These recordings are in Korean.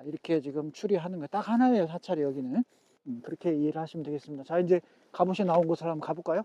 이렇게 지금 추리하는 거 딱 하나예요, 사찰이 여기는. 그렇게 이해를 하시면 되겠습니다. 자, 이제 갑옷이 나온 곳을 한번 가볼까요?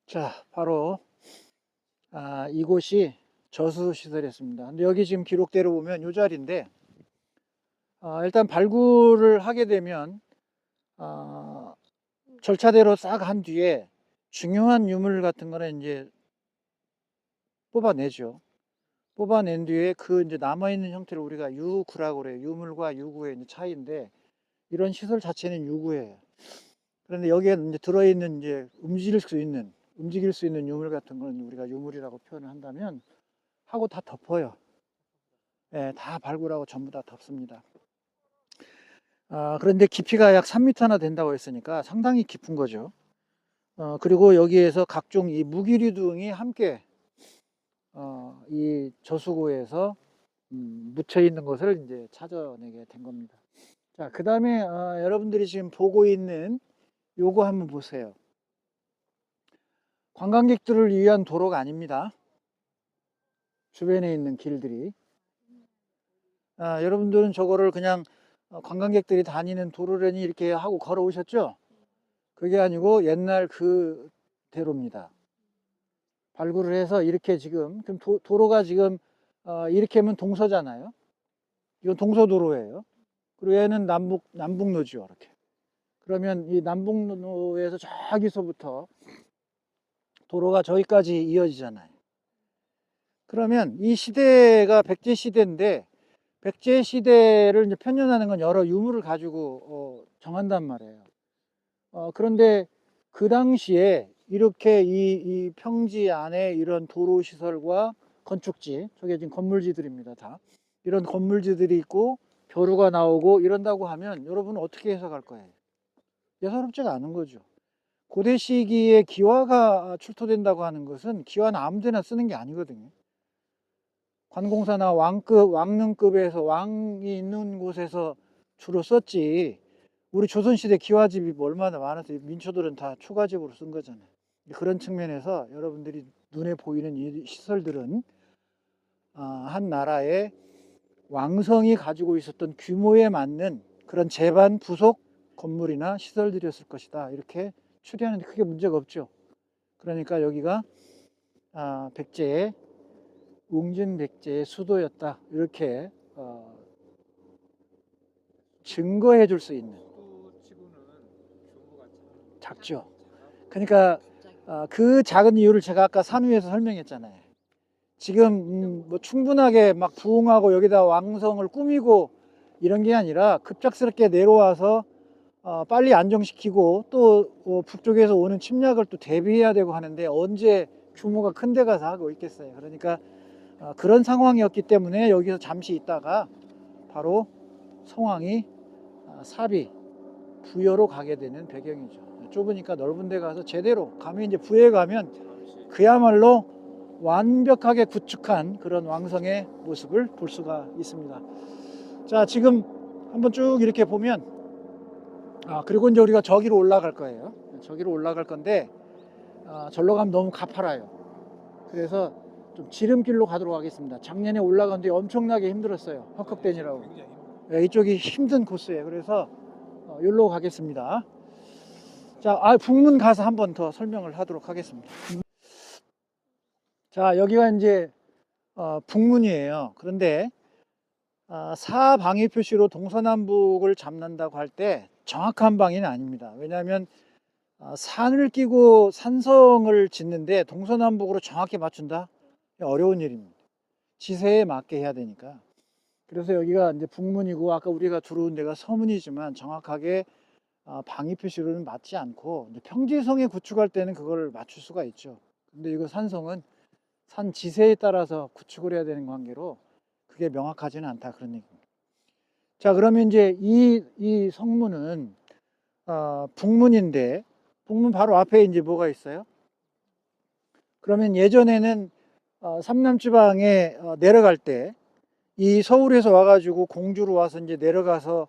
자, 바로 이곳이 저수시설이었습니다. 근데 여기 지금 기록대로 보면 이 자리인데, 일단 발굴을 하게 되면 절차대로 싹 한 뒤에 중요한 유물 같은 거는 이제 뽑아내죠. 뽑아낸 뒤에 그 이제 남아있는 형태를 우리가 유구라고 그래요. 유물과 유구의 이제 차이인데, 이런 시설 자체는 유구예요. 그런데 여기에 이제 들어있는 이제 움직일 수 있는 유물 같은 건 우리가 유물이라고 표현을 한다면 하고 다 덮어요. 예, 다 발굴하고 전부 다 덮습니다. 그런데 깊이가 약 3m나 된다고 했으니까 상당히 깊은 거죠. 그리고 여기에서 각종 이 무기류 등이 함께 이 저수고에서 묻혀 있는 것을 이제 찾아내게 된 겁니다. 자, 그 다음에 여러분들이 지금 보고 있는 요거 한번 보세요. 관광객들을 위한 도로가 아닙니다. 주변에 있는 길들이. 여러분들은 저거를 그냥 관광객들이 다니는 도로라니 이렇게 하고 걸어오셨죠? 그게 아니고 옛날 그 대로입니다. 발굴을 해서 이렇게 지금 그럼 도로가 지금 이렇게 하면 동서잖아요. 이건 동서도로예요. 그리고 얘는 남북로죠, 이렇게. 그러면 이 남북로에서 저기서부터 도로가 저기까지 이어지잖아요. 그러면 이 시대가 백제 시대인데, 백제 시대를 이제 편년하는 건 여러 유물을 가지고 정한단 말이에요. 그런데 그 당시에 이렇게 이 평지 안에 이런 도로 시설과 건축지, 저게 지금 건물지들입니다, 다. 이런 건물지들이 있고 벼루가 나오고 이런다고 하면 여러분은 어떻게 해석할 거예요? 예사롭지가 않은 거죠. 고대 시기에 기와가 출토된다고 하는 것은 기와는 아무 데나 쓰는 게 아니거든요. 관공서나 왕릉급에서 왕이 있는 곳에서 주로 썼지, 우리 조선시대 기와집이 뭐 얼마나 많아서 민초들은 다 초가집으로 쓴 거잖아요. 그런 측면에서 여러분들이 눈에 보이는 이 시설들은 한 나라의 왕성이 가지고 있었던 규모에 맞는 그런 제반 부속 건물이나 시설들이었을 것이다, 이렇게 추리하는데 크게 문제가 없죠. 그러니까 여기가 백제의 웅진백제의 수도였다, 이렇게 증거해 줄 수 있는. 작죠. 그러니까 그 작은 이유를 제가 아까 산후에서 설명했잖아요. 지금 뭐 충분하게 막 부흥하고 여기다 왕성을 꾸미고 이런 게 아니라 급작스럽게 내려와서 빨리 안정시키고 또 북쪽에서 오는 침략을 또 대비해야 되고 하는데 언제 규모가 큰 데 가서 하고 있겠어요. 그러니까 그런 상황이었기 때문에 여기서 잠시 있다가 바로 성왕이 사비 부여로 가게 되는 배경이죠. 좁으니까 넓은 데 가서 제대로 가면, 이제 부여에 가면 그야말로 완벽하게 구축한 그런 왕성의 모습을 볼 수가 있습니다. 자, 지금 한번 쭉 이렇게 보면 그리고 이제 우리가 저기로 올라갈 거예요. 저기로 올라갈 건데 절로 가면 너무 가파라요. 그래서 좀 지름길로 가도록 하겠습니다. 작년에 올라가는데 엄청나게 힘들었어요. 헉헉대니라고. 네, 이쪽이 힘든 코스예요. 그래서 여기로 가겠습니다. 자, 북문 가서 한 번 더 설명을 하도록 하겠습니다. 자, 여기가 이제 북문이에요. 그런데 사방위 표시로 동서남북을 잡는다고 할 때 정확한 방위는 아닙니다. 왜냐하면 산을 끼고 산성을 짓는데 동서남북으로 정확히 맞춘다? 어려운 일입니다. 지세에 맞게 해야 되니까. 그래서 여기가 이제 북문이고, 아까 우리가 들어온 데가 서문이지만 정확하게 방위 표시로는 맞지 않고, 이제 평지성에 구축할 때는 그걸 맞출 수가 있죠. 근데 이거 산성은 산 지세에 따라서 구축을 해야 되는 관계로 그게 명확하지는 않다, 그런 얘기입니다. 자, 그러면 이제 이 성문은 북문인데, 북문 바로 앞에 이제 뭐가 있어요? 그러면 예전에는 삼남지방에 내려갈 때 이 서울에서 와가지고 공주로 와서 이제 내려가서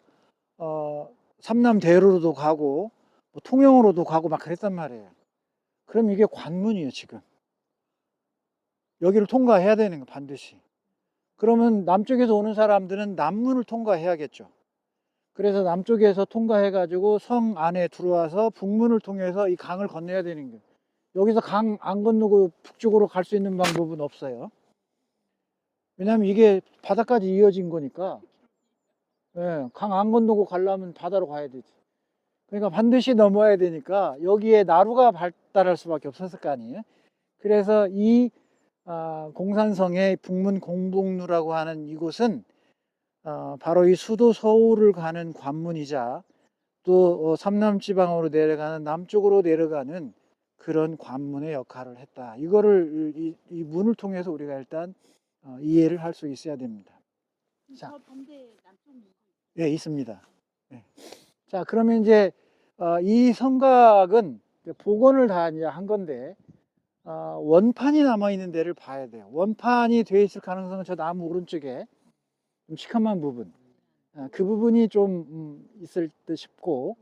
삼남대로로도 가고 뭐 통영으로도 가고 막 그랬단 말이에요. 그럼 이게 관문이에요, 지금. 여기를 통과해야 되는 거 반드시. 그러면 남쪽에서 오는 사람들은 남문을 통과해야겠죠. 그래서 남쪽에서 통과해가지고 성 안에 들어와서 북문을 통해서 이 강을 건너야 되는 거예요. 여기서 강 안 건너고 북쪽으로 갈 수 있는 방법은 없어요. 왜냐하면 이게 바다까지 이어진 거니까. 예, 강 안 건너고 가려면 바다로 가야 되지. 그러니까 반드시 넘어야 되니까 여기에 나루가 발달할 수밖에 없었을 거 아니에요. 그래서 이 공산성의 북문 공복루라고 하는 이곳은 바로 이 수도 서울을 가는 관문이자 또 삼남지방으로 내려가는 남쪽으로 내려가는 그런 관문의 역할을 했다. 이거를 이 문을 통해서 우리가 일단 이해를 할 수 있어야 됩니다. 자, 저 반대 남쪽 문이 예, 있습니다. 예. 자, 그러면 이제 이 성곽은 이제 복원을 다 이제 한 건데 원판이 남아 있는 데를 봐야 돼요. 원판이 되어 있을 가능성은 저 나무 오른쪽에 좀 시커먼 부분, 그 부분이 좀 있을 듯 싶고,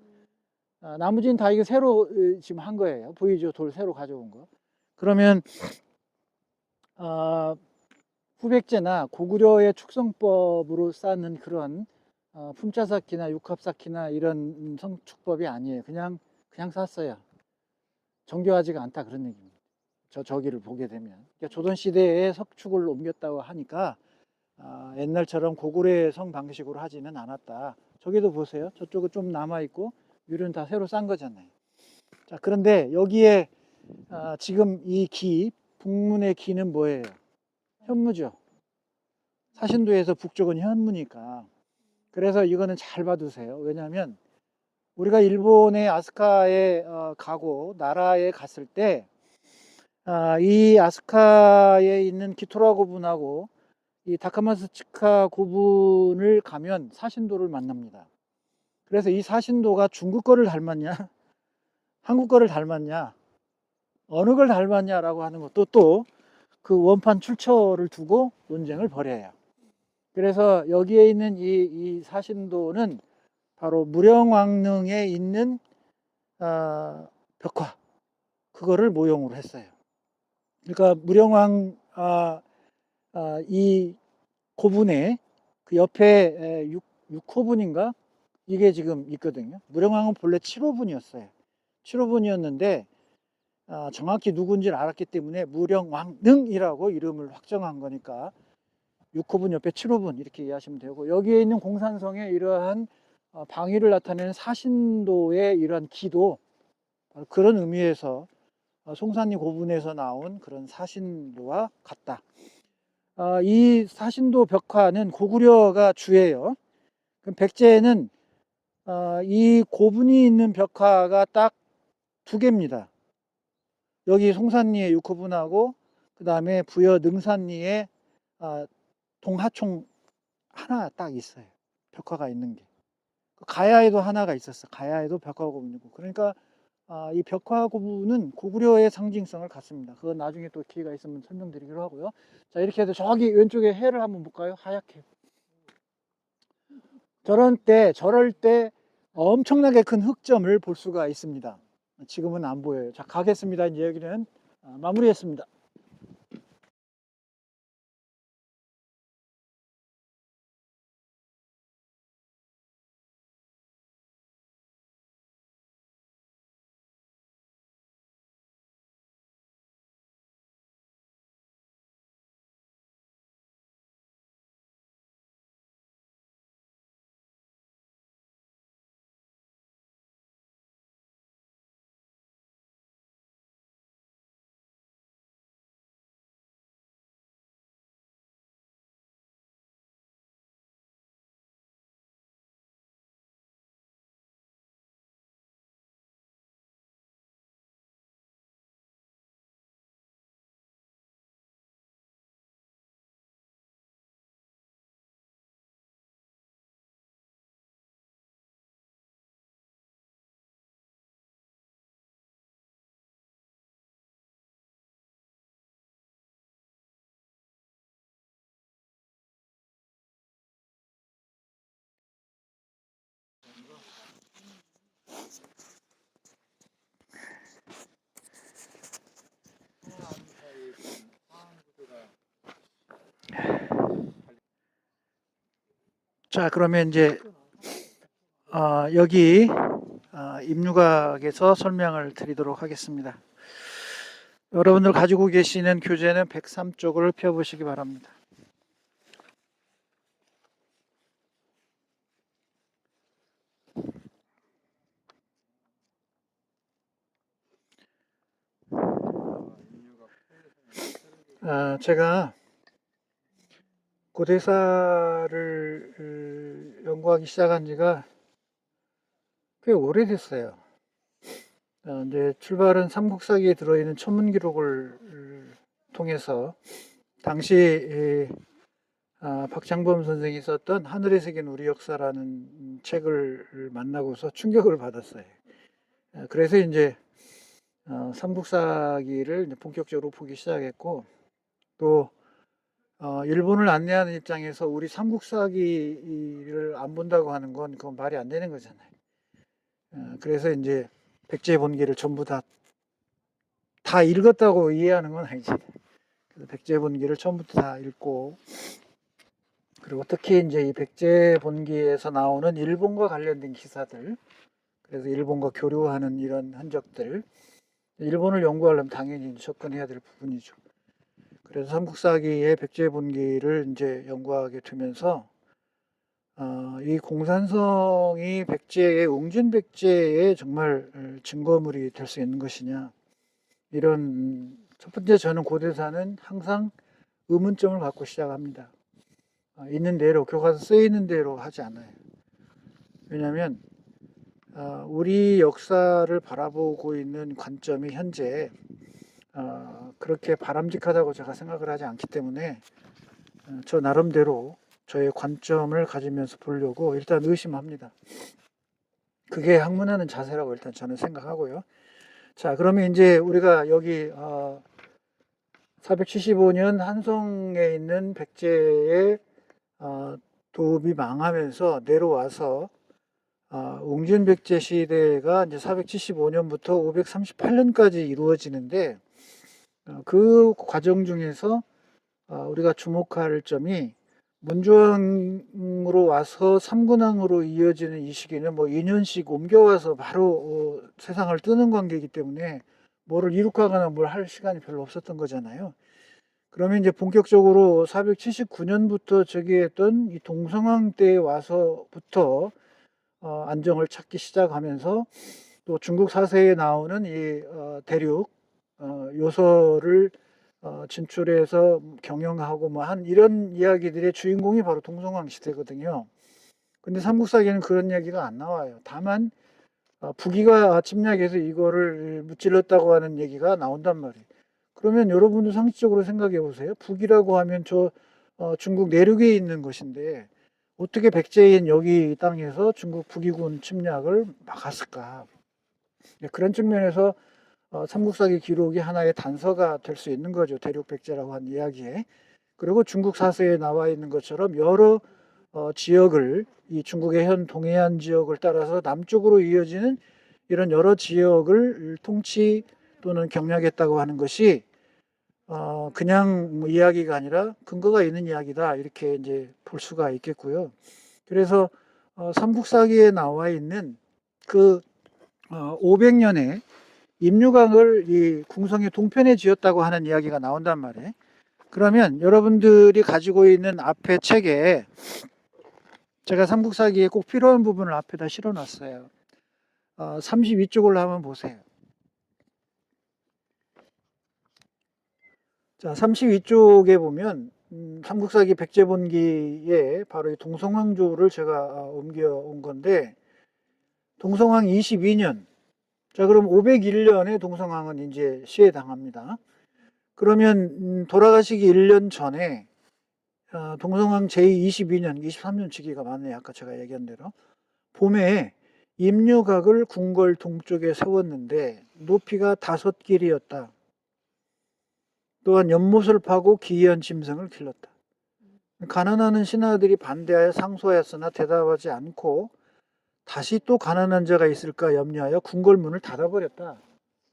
나머지는 다 이거 새로 지금 한 거예요. 보이죠? 돌 새로 가져온 거. 그러면 후백제나 고구려의 축성법으로 쌓는 그런 품자삭기나 육합삭기나 이런 성축법이 아니에요. 그냥 쌌어요. 정교하지가 않다 그런 얘기입니다. 저기를 보게 되면 그러니까 조선 시대에 석축을 옮겼다고 하니까 옛날처럼 고구려의 성 방식으로 하지는 않았다. 저기도 보세요. 저쪽은 좀 남아 있고 위로는 다 새로 싼 거잖아요. 자, 그런데 여기에 지금 이 북문의 기는 뭐예요? 현무죠. 사신도에서 북쪽은 현무니까. 그래서 이거는 잘 봐두세요. 왜냐하면 우리가 일본의 아스카에 가고 나라에 갔을 때 이 아스카에 있는 기토라 고분하고 이 다카마스치카 고분을 가면 사신도를 만납니다. 그래서 이 사신도가 중국 거를 닮았냐, 한국 거를 닮았냐, 어느 걸 닮았냐라고 하는 것도 또 그 원판 출처를 두고 논쟁을 벌여요. 그래서 여기에 있는 이 사신도는 바로 무령왕릉에 있는 벽화, 그거를 모형으로 했어요. 그러니까 무령왕 이 고분의 그 옆에 6호분인가 이게 지금 있거든요. 무령왕은 본래 7호분이었어요. 7호분이었는데 정확히 누군지를 알았기 때문에 무령왕릉이라고 이름을 확정한 거니까 6호분 옆에 7호분 이렇게 이해하시면 되고, 여기에 있는 공산성의 이러한 방위를 나타내는 사신도의 이러한 기도, 그런 의미에서 송산리 고분에서 나온 그런 사신도와 같다. 이 사신도 벽화는 고구려가 주예요. 그럼 백제는 이 고분이 있는 벽화가 딱 두 개입니다. 여기 송산리의 6호분하고 그 다음에 부여 능산리에 동하총 하나 딱 있어요. 벽화가 있는 게. 가야에도 하나가 있었어. 가야에도 벽화 고분이고. 그러니까 이 벽화 고분은 고구려의 상징성을 갖습니다. 그건 나중에 또 기회가 있으면 설명드리기로 하고요. 자, 이렇게 해서 저기 왼쪽에 해를 한번 볼까요? 하얗게. 저럴 때 엄청나게 큰 흑점을 볼 수가 있습니다. 지금은 안 보여요. 자, 가겠습니다. 이제 여기는 마무리했습니다. 자, 그러면 이제 여기 입류각에서 설명을 드리도록 하겠습니다. 여러분들 가지고 계시는 교재는 103쪽을 펴보시기 바랍니다. 제가 고대사를 연구하기 시작한 지가 꽤 오래됐어요. 이제 출발은 삼국사기에 들어있는 천문기록을 통해서 당시 박장범 선생이 썼던 하늘에 새긴 우리 역사라는 책을 만나고서 충격을 받았어요. 그래서 이제 삼국사기를 이제 본격적으로 보기 시작했고, 또 일본을 안내하는 입장에서 우리 삼국사기를 안 본다고 하는 건 그건 말이 안 되는 거잖아요. 그래서 이제 백제본기를 전부 다 읽었다고 이해하는 건 아니지. 그래서 백제본기를 처음부터 다 읽고, 그리고 특히 이제 이 백제본기에서 나오는 일본과 관련된 기사들, 그래서 일본과 교류하는 이런 흔적들, 일본을 연구하려면 당연히 접근해야 될 부분이죠. 그래서 삼국사기의 백제본기를 이제 연구하게 되면서 이 공산성이 백제의 웅진백제의 정말 증거물이 될 수 있는 것이냐, 이런 첫 번째 저는 고대사는 항상 의문점을 갖고 시작합니다. 있는 대로, 교과서 쓰여 있는 대로 하지 않아요. 왜냐하면 우리 역사를 바라보고 있는 관점이 현재 그렇게 바람직하다고 제가 생각을 하지 않기 때문에 저 나름대로 저의 관점을 가지면서 보려고 일단 의심합니다. 그게 학문하는 자세라고 일단 저는 생각하고요. 자, 그러면 이제 우리가 여기 475년 한성에 있는 백제의 도읍이 망하면서 내려와서 웅진백제 시대가 이제 475년부터 538년까지 이루어지는데, 그 과정 중에서 우리가 주목할 점이 문조왕으로 와서 삼군왕으로 이어지는 이 시기는 뭐 2년씩 옮겨와서 바로 세상을 뜨는 관계이기 때문에 뭐를 이룩하거나 뭘 할 시간이 별로 없었던 거잖아요. 그러면 이제 본격적으로 479년부터 즉위했던 이 동성왕 때에 와서부터 안정을 찾기 시작하면서, 또 중국 사세에 나오는 이 대륙 요소를 진출해서 경영하고 뭐 한 이런 이야기들의 주인공이 바로 동성왕 시대거든요. 근데 삼국사기에는 그런 이야기가 안 나와요. 다만 부귀가 침략해서 이거를 무찔렀다고 하는 얘기가 나온단 말이에요. 그러면 여러분도 상식적으로 생각해 보세요. 북이라고 하면 저 중국 내륙에 있는 것인데 어떻게 백제인 여기 땅에서 중국 북이군 침략을 막았을까? 그런 측면에서 삼국사기 기록이 하나의 단서가 될 수 있는 거죠. 대륙 백제라고 한 이야기에. 그리고 중국 사서에 나와 있는 것처럼 여러 지역을, 이 중국의 현 동해안 지역을 따라서 남쪽으로 이어지는 이런 여러 지역을 통치 또는 경략했다고 하는 것이 그냥 뭐 이야기가 아니라 근거가 있는 이야기다, 이렇게 이제 볼 수가 있겠고요. 그래서 삼국사기에 나와 있는 그 500년에 임류강을 이 궁성의 동편에 지었다고 하는 이야기가 나온단 말이에요. 그러면 여러분들이 가지고 있는 앞에 책에 제가 삼국사기에 꼭 필요한 부분을 앞에다 실어놨어요. 32쪽을 한번 보세요. 자, 32쪽에 보면 삼국사기 백제본기에 바로 이 동성왕조를 제가 옮겨온 건데, 동성왕 22년, 자 그럼 501년에 동성왕은 이제 시해당합니다. 그러면 돌아가시기 1년 전에 동성왕 제22년, 23년 즉위가 맞네요. 아까 제가 얘기한 대로. 봄에 임류각을 궁궐 동쪽에 세웠는데 높이가 5길이었다. 또한 연못을 파고 기이한 짐승을 길렀다. 가난하는 신하들이 반대하여 상소하였으나 대답하지 않고 다시 또 가난한 자가 있을까 염려하여 궁궐문을 닫아버렸다.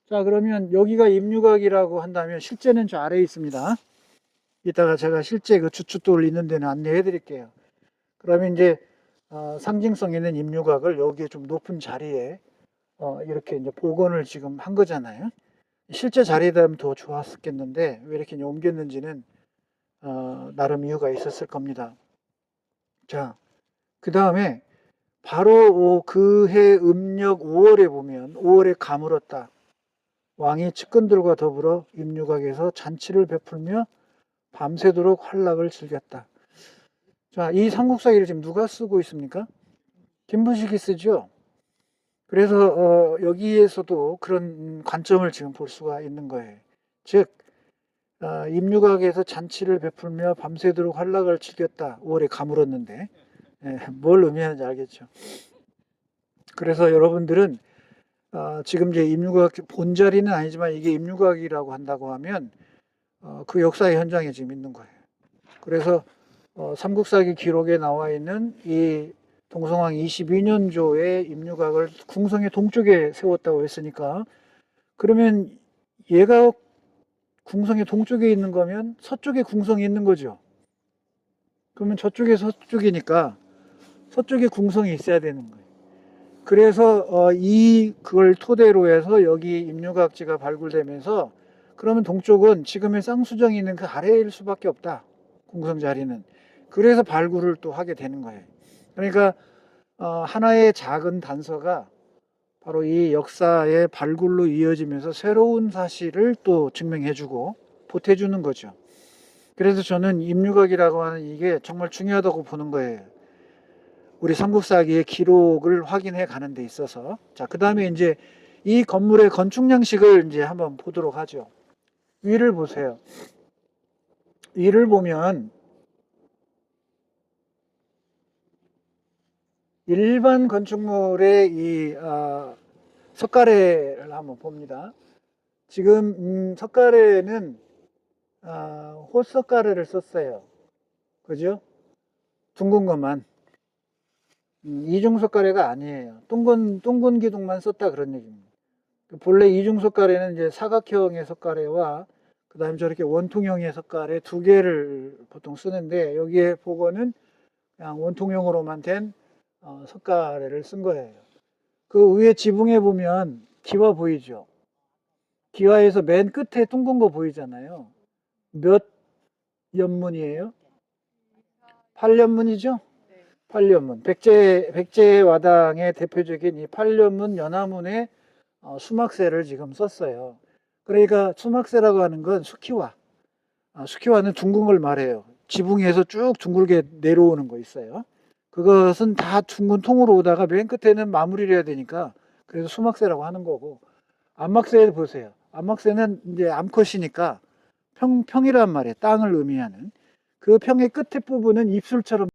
자, 그러면 여기가 임류각이라고 한다면 실제는 저 아래에 있습니다. 이따가 제가 실제 그 주춧돌 있는 데는 안내해 드릴게요. 그러면 이제 상징성 있는 임류각을 여기에 좀 높은 자리에 이렇게 이제 복원을 지금 한 거잖아요. 실제 자리라면 더 좋았겠는데 왜 이렇게 옮겼는지는 나름 이유가 있었을 겁니다. 자, 그 다음에 바로 그해 음력 5월에 보면 5월에 가물었다. 왕이 측근들과 더불어 임류각에서 잔치를 베풀며 밤새도록 환락을 즐겼다. 자, 이 삼국사기를 지금 누가 쓰고 있습니까? 김부식이 쓰죠. 그래서 여기에서도 그런 관점을 지금 볼 수가 있는 거예요. 즉 임류각에서 잔치를 베풀며 밤새도록 환락을 즐겼다. 5월에 가물었는데 뭘 의미하는지 알겠죠. 그래서 여러분들은 지금 이제 임류각 본자리는 아니지만 이게 임류각이라고 한다고 하면 그 역사의 현장에 지금 있는 거예요. 그래서 삼국사기 기록에 나와 있는 이 동성왕 22년조의 임류각을 궁성의 동쪽에 세웠다고 했으니까 그러면 얘가 궁성의 동쪽에 있는 거면 서쪽에 궁성이 있는 거죠. 그러면 저쪽에 서쪽이니까 서쪽에 궁성이 있어야 되는 거예요. 그래서 그걸 토대로 해서 여기 임류각지가 발굴되면서 그러면 동쪽은 지금의 쌍수정이 있는 그 아래일 수밖에 없다. 궁성 자리는. 그래서 발굴을 또 하게 되는 거예요. 그러니까 하나의 작은 단서가 바로 이 역사의 발굴로 이어지면서 새로운 사실을 또 증명해주고 보태주는 거죠. 그래서 저는 임류각이라고 하는 이게 정말 중요하다고 보는 거예요. 우리 삼국사기의 기록을 확인해 가는 데 있어서. 자, 그 다음에 이제 이 건물의 건축 양식을 이제 한번 보도록 하죠. 위를 보세요. 위를 보면 일반 건축물의 이 석가래를 한번 봅니다. 지금 석가래는 홑석가래를 썼어요. 그죠? 둥근 것만. 이중석가래가 아니에요. 둥근 기둥만 썼다 그런 얘기입니다. 본래 이중석가래는 이제 사각형의 석가래와 그 다음에 저렇게 원통형의 석가래 두 개를 보통 쓰는데 여기에 복원은 그냥 원통형으로만 된 석가래를 쓴 거예요. 그 위에 지붕에 보면 기와 보이죠? 기와에서 맨 끝에 둥근 거 보이잖아요. 몇 연문이에요? 8연문이죠? 8연문. 백제와당의 대표적인 이 8연문 연화문에 수막새를 지금 썼어요. 그러니까 수막새라고 하는 건 수키화. 수키화는 둥근 걸 말해요. 지붕에서 쭉 둥글게 내려오는 거 있어요. 그것은 다 둥근 통으로 오다가 맨 끝에는 마무리를 해야 되니까 그래서 수막새라고 하는 거고 암막새 보세요. 암막새는 이제 암컷이니까 평이란 말이에요. 땅을 의미하는. 그 평의 끝에 부분은 입술처럼